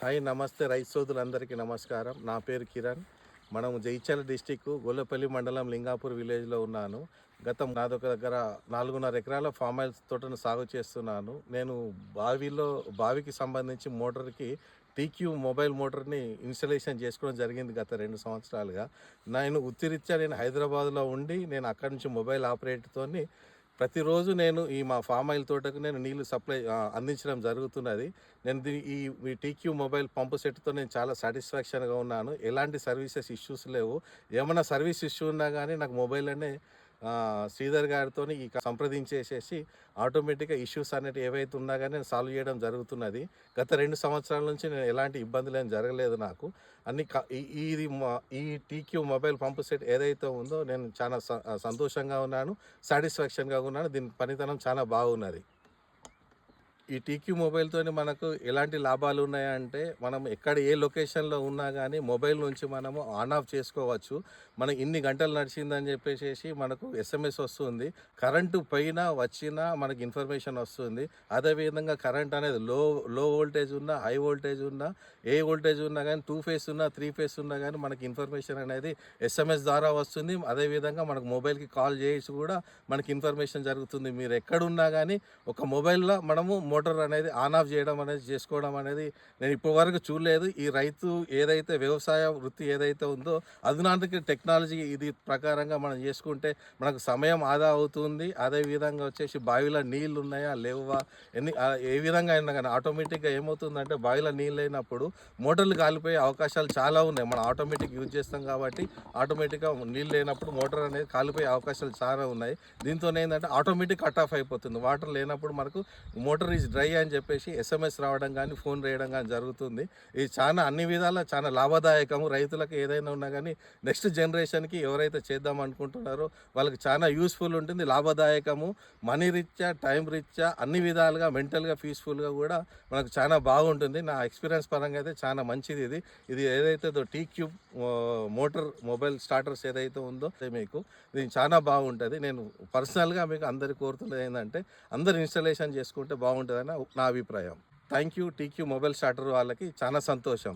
Hi నమస్తే రైతు సోదరులందరికీ నమస్కారం. నా పేరు కిరణ్. మనం జగిత్యాల డిస్టిక్ గొల్లపల్లి మండలం లింగాపూర్ విలేజ్లో ఉన్నాను. నాదొక దగ్గర 4.5 ఎకరాల ఫామ్ ఆయిల్ తోటను సాగు చేస్తున్నాను. నేను బావికి సంబంధించి మోటార్కి టీక్యూ మొబైల్ మోటార్ని ఇన్స్టలేషన్ చేసుకోవడం జరిగింది గత 2 సంవత్సరాలుగా. నేను హైదరాబాద్లో ఉండి నేను అక్కడి నుంచి మొబైల్ ఆపరేటర్తోని ప్రతిరోజు నేను మా ఫామ్ ఆయిల్ తోటకు నేను నీళ్లు అందించడం జరుగుతున్నది. నేను ఈ టీక్యూ మొబైల్ పంపు సెట్‌తో నేను చాలా సాటిస్ఫాక్షన్‌గా ఉన్నాను. ఎలాంటి సర్వీసెస్ ఇష్యూస్ లేవు. ఏమన్నా సర్వీస్ ఇష్యూ ఉన్నా గానీ నాకు మొబైల్‌లోనే శ్రీధర్ గారితోని సంప్రదించేసేసి ఆటోమేటిక్‌గా ఇష్యూస్ అనేటివి ఏవైతే ఉన్నా గానీ నేను సాల్వ్ చేయడం జరుగుతున్నది. గత 2 సంవత్సరాల నుంచి నేను ఎలాంటి ఇబ్బందులేం జరగలేదు నాకు. అన్ని క ఈ ఇది మ ఈ టీక్యూ మొబైల్ పంపు సెట్ ఏదైతే ఉందో నేను చాలా సంతోషంగా ఉన్నాను. సాటిస్ఫాక్షన్‌గా ఉన్నాను. దీని పనితనం చాలా బాగున్నది. ఈ టీక్యూ మొబైల్‌తోని మనకు ఎలాంటి లాభాలు ఉన్నాయంటే, మనం ఎక్కడ ఏ లొకేషన్‌లో ఉన్నా గానీ మొబైల్ నుంచి మనము ఆన్ ఆఫ్ చేసుకోవచ్చు. మనం ఇన్ని గంటలు నడిచిందని చెప్పేసేసి మనకు ఎస్ఎంఎస్ వస్తుంది. కరెంటు పోయినా, వచ్చినా మనకి ఇన్ఫర్మేషన్ వస్తుంది. అదేవిధంగా కరెంట్ అనేది లో వోల్టేజ్ ఉన్నా, హై వోల్టేజ్ ఉన్నా, ఏ వోల్టేజ్ ఉన్నా గానీ 2 ఫేస్ ఉన్నా, 3 ఫేస్ ఉన్నా గానీ మనకి ఇన్ఫర్మేషన్ అనేది ఎస్ఎంఎస్ ద్వారా వస్తుంది. అదేవిధంగా మనకు మొబైల్‌కి కాల్ చేసి కూడా మనకి ఇన్ఫర్మేషన్ జరుగుతుంది. మీరు ఎక్కడున్నా గానీ ఒక మొబైల్‌లో మనము మోటార్ అనేది ఆన్ ఆఫ్ చేయడం అనేది చేసుకోవడం అనేది నేను ఇప్పటివరకు చూడలేదు. ఈ రైతు ఏదైతే వ్యవసాయ వృత్తి ఏదైతే ఉందో అధునాతన టెక్నాలజీ ఇది ప్రకారంగా మనం చేసుకుంటే మనకు సమయం ఆదా అవుతుంది. అదేవిధంగా వచ్చేసి బావిలో నీళ్ళు ఉన్నాయా లేవా ఏ విధంగా అయినా కానీ ఆటోమేటిక్గా ఏమవుతుందంటే బావిలో నీళ్ళు లేనప్పుడు మోటార్లు కాలిపోయే అవకాశాలు చాలా ఉన్నాయి. మనం ఆటోమేటిక్ యూజ్ చేస్తాం కాబట్టి ఆటోమేటిక్గా నీళ్ళు లేనప్పుడు మోటార్ అనేది కాలిపోయే అవకాశాలు చాలా ఉన్నాయి. దీంతో ఏంటంటే ఆటోమేటిక్ కట్ ఆఫ్ అయిపోతుంది. వాటర్ లేనప్పుడు మనకు మోటార్ ఈజ్ డ్రై అని చెప్పేసి ఎస్ఎంఎస్ రావడం కానీ ఫోన్ చేయడం కానీ జరుగుతుంది. ఇది అన్ని విధాలా చాలా లాభదాయకము. రైతులకు ఏదైనా ఉన్నా కానీ నెక్స్ట్ జనరేషన్కి ఎవరైతే చేద్దాం అనుకుంటున్నారో వాళ్ళకి చాలా యూస్ఫుల్ ఉంటుంది, లాభదాయకము. మనీ రీత్యా, టైం రీత్యా అన్ని విధాలుగా మెంటల్గా పీస్ఫుల్గా కూడా మనకు చాలా బాగుంటుంది. నా ఎక్స్పీరియన్స్ పరంగా అయితే చాలా మంచిది. ఇది ఏదైతే టీక్యూబ్ మోటార్ మొబైల్ స్టార్టర్స్ ఏదైతే ఉందో మీకు ఇది చాలా బాగుంటుంది. నేను పర్సనల్గా మీకు అందరికి కోరుతున్నది ఏంటంటే అందరు ఇన్స్టాలేషన్ చేసుకుంటే బాగుంటుందని నా అభిప్రాయం. Thank you. TQ mobile starter వాళ్ళకి చాలా సంతోషం.